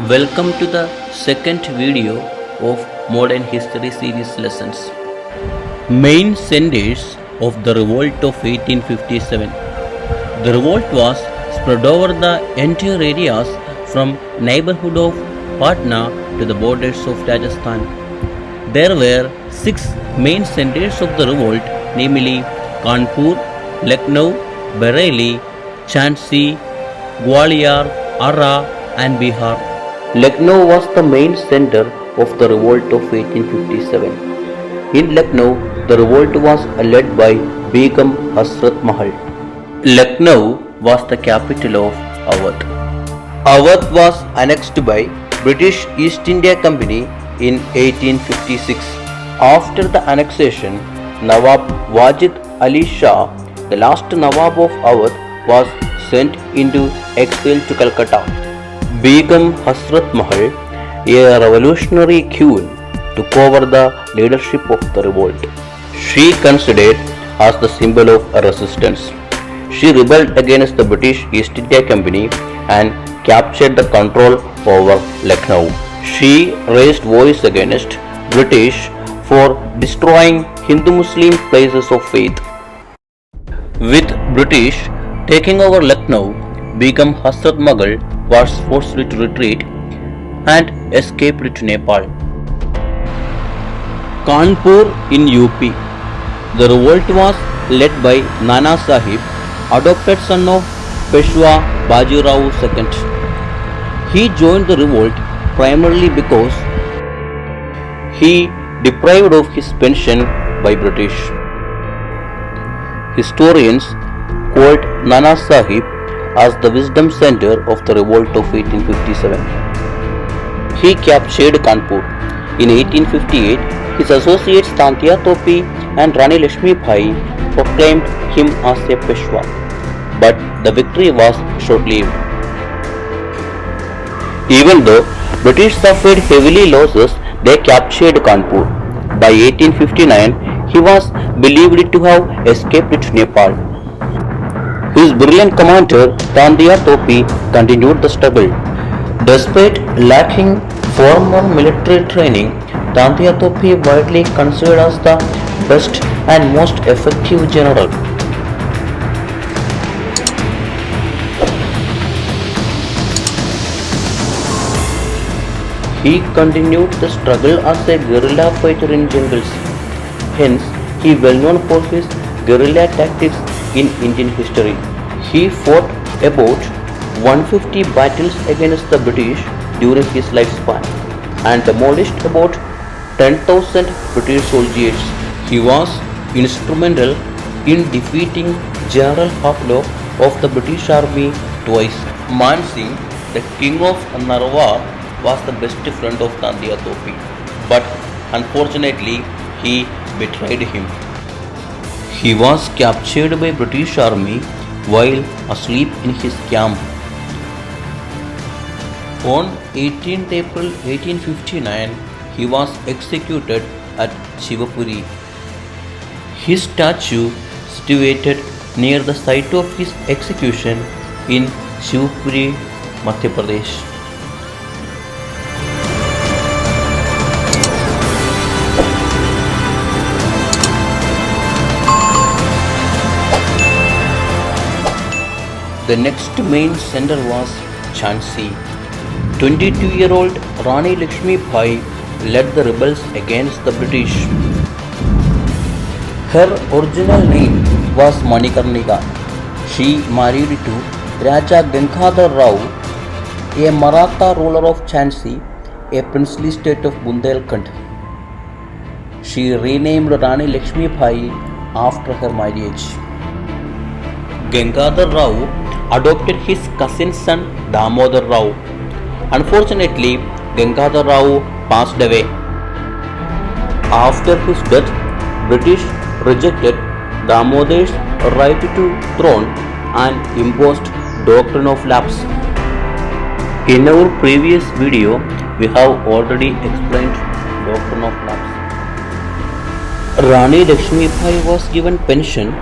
Welcome to the second video of Modern History Series lessons. Main centers of the revolt of 1857. The revolt was spread over the entire areas from neighborhood of Patna to the borders of Rajasthan. There were six main centers of the revolt, namely Kanpur, Lucknow, Bareilly, Jhansi, Gwalior, Arra and Bihar. Lucknow was the main center of the revolt of 1857. In Lucknow, the revolt was led by Begum Hasrat Mahal. Lucknow was the capital of Awadh. Awadh was annexed by British East India Company in 1856. After the annexation, Nawab Wajid Ali Shah, the last Nawab of Awadh, was sent into exile to Calcutta. Begum Hasrat Mahal, a revolutionary queen, took over the leadership of the revolt. She considered as the symbol of resistance. She rebelled against the British East India Company and captured the control over Lucknow. She raised voice against British for destroying Hindu-Muslim places of faith. With British taking over Lucknow, Begum Hasrat Mahal was forced to retreat and escaped to Nepal. Kanpur in UP. The revolt was led by Nana Sahib, adopted son of Peshwa Bajirao II. He joined the revolt primarily because he deprived of his pension by British. Historians quote Nana Sahib as the wisdom center of the revolt of 1857. He captured Kanpur. In 1858, his associates Tantia Topi and Rani Lakshmi Bai proclaimed him as a Peshwa, but the victory was short-lived. Even though British suffered heavily losses, they captured Kanpur. By 1859, he was believed to have escaped to Nepal. His brilliant commander Tandia Topi continued the struggle. Despite lacking formal military training, Tandia Topi widely considered as the best and most effective general. He continued the struggle as a guerrilla fighter in jungles. Hence, he is well known for his guerrilla tactics in Indian history. He fought about 150 battles against the British during his lifespan and demolished about 10,000 British soldiers. He was instrumental in defeating General Haplo of the British Army twice. Man Singh, the king of Narwar, was the best friend of Tandia Topi, but unfortunately he betrayed him. He was captured by British Army while asleep in his camp. On 18th April 1859, he was executed at Shivapuri. His statue situated near the site of his execution in Shivapuri, Madhya Pradesh. The next main center was Jhansi. 22-year-old Rani Lakshmi Bai led the rebels against the British. Her original name was Manikarnika. She married to Raja Gangadhar Rao, a Maratha ruler of Jhansi, a princely state of Bundelkhand. She renamed Rani Lakshmi Bai after her marriage. Gangadhar Rao adopted his cousin's son Damodar Rao. Unfortunately, Gangadhar Rao passed away. After his death, British rejected Damodar's right to throne and imposed doctrine of lapse. In our previous video, we have already explained doctrine of lapse. Rani Lakshmi Bai was given pension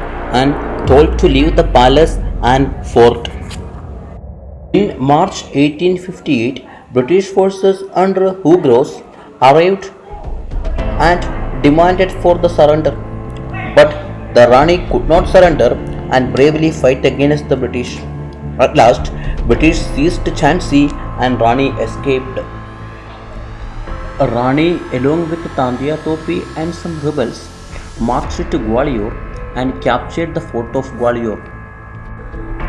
and told to leave the palace and fort. In March 1858, British forces under Hugh Ross arrived and demanded for the surrender. But the Rani could not surrender and bravely fight against the British. At last, British seized Jhansi and Rani escaped. Rani, along with Tandia Topi and some rebels, marched to Gwalior and captured the fort of Gwalior.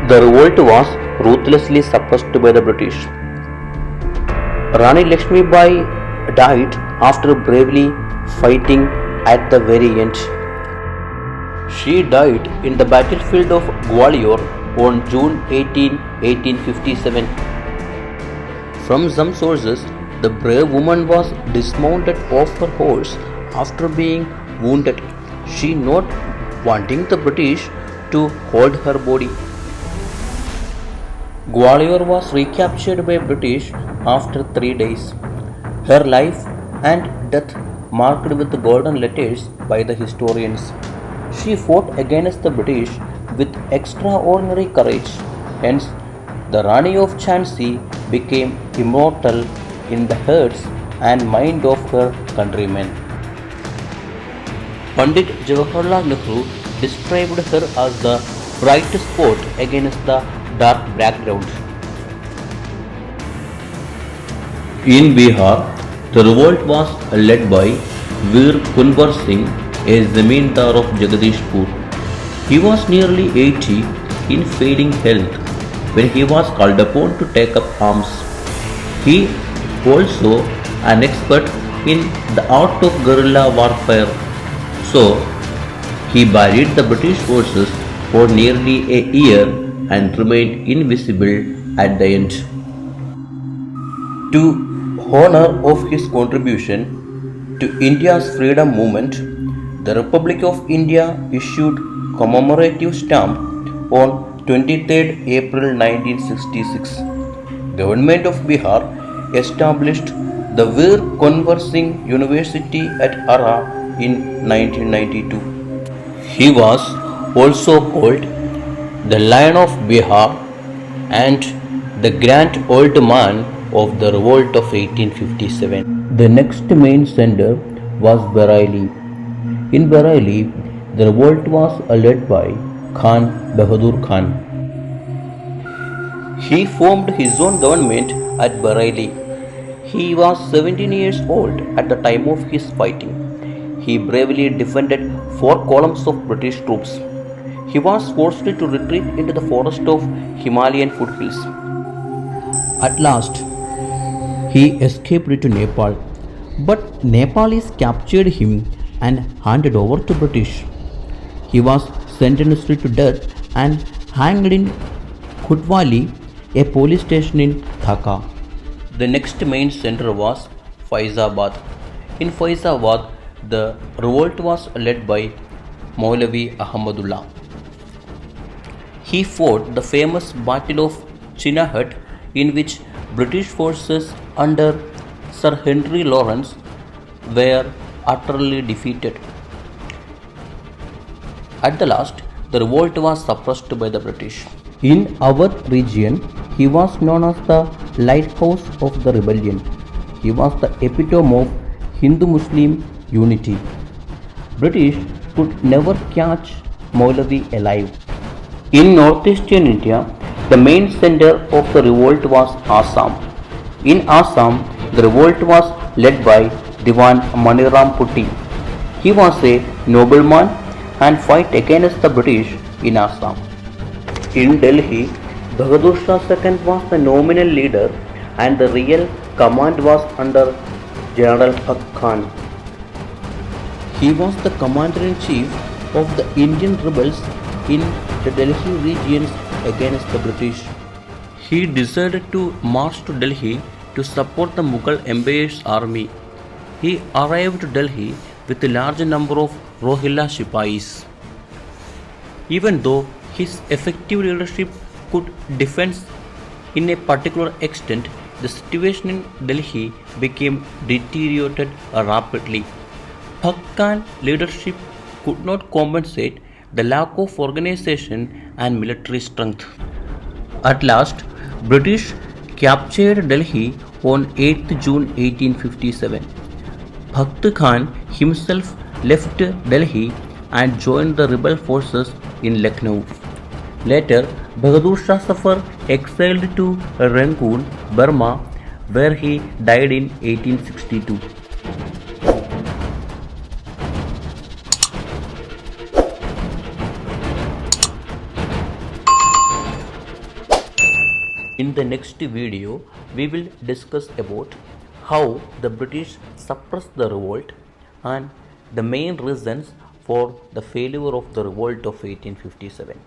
The revolt was ruthlessly suppressed by the British. Rani Lakshmi Bai died after bravely fighting at the very end. She died in the battlefield of Gwalior on June 18, 1857. From some sources, the brave woman was dismounted off her horse after being wounded, she not wanting the British to hold her body. Gwalior was recaptured by British after 3 days. Her life and death marked with golden letters by the historians. She fought against the British with extraordinary courage. Hence, the Rani of Jhansi became immortal in the hearts and mind of her countrymen. Pandit Jawaharlal Nehru described her as the bright spot against the dark background. In Bihar, the revolt was led by Veer Kunwar Singh, a zamindar of Jagadishpur. He was nearly 80 in failing health when he was called upon to take up arms. He also an expert in the art of guerrilla warfare. So, he buried the British forces for nearly a year and remained invisible at the end. To honor of his contribution to India's freedom movement, the Republic of India issued commemorative stamp on 23rd April 1966. Government of Bihar established the Veer Kunwar Singh University at Arrah in 1992. He was also called the Lion of Bihar and the Grand Old Man of the Revolt of 1857. The next main center was Bareilly. In Bareilly, the revolt was led by Khan Bahadur Khan. He formed his own government at Bareilly. He was 17 years old at the time of his fighting. He bravely defended 4 columns of British troops. He was forced to retreat into the forest of Himalayan foothills. At last, he escaped to Nepal, but Nepalese captured him and handed over to British. He was sentenced to death and hanged in Kutwali, a police station in Dhaka. The next main center was Faizabad. In Faizabad, the revolt was led by Maulavi Ahmadullah. He fought the famous Battle of Chinahut, in which British forces under Sir Henry Lawrence were utterly defeated. At the last, the revolt was suppressed by the British. In our region, he was known as the lighthouse of the rebellion. He was the epitome of Hindu-Muslim unity. British could never catch Maulavi alive. In northeastern India, the main center of the revolt was Assam. In Assam, the revolt was led by Diwan Maniram Putti. He was a nobleman and fought against the British in Assam. In Delhi, Bahadur Shah II was the nominal leader and the real command was under General Haq Khan. He was the commander-in-chief of the Indian rebels in the Delhi regions against the British. He decided to march to Delhi to support the Mughal Empire's army. He arrived to Delhi with a large number of Rohilla Sipais. Even though his effective leadership could defend in a particular extent, the situation in Delhi became deteriorated rapidly. Haq Khan leadership could not compensate the lack of organization and military strength. At last, British captured Delhi on 8th June 1857. Bakht Khan himself left Delhi and joined the rebel forces in Lucknow. Later, Bahadur Shah Zafar exiled to Rangoon, Burma, where he died in 1862. In the next video, we will discuss about how the British suppressed the revolt and the main reasons for the failure of the revolt of 1857.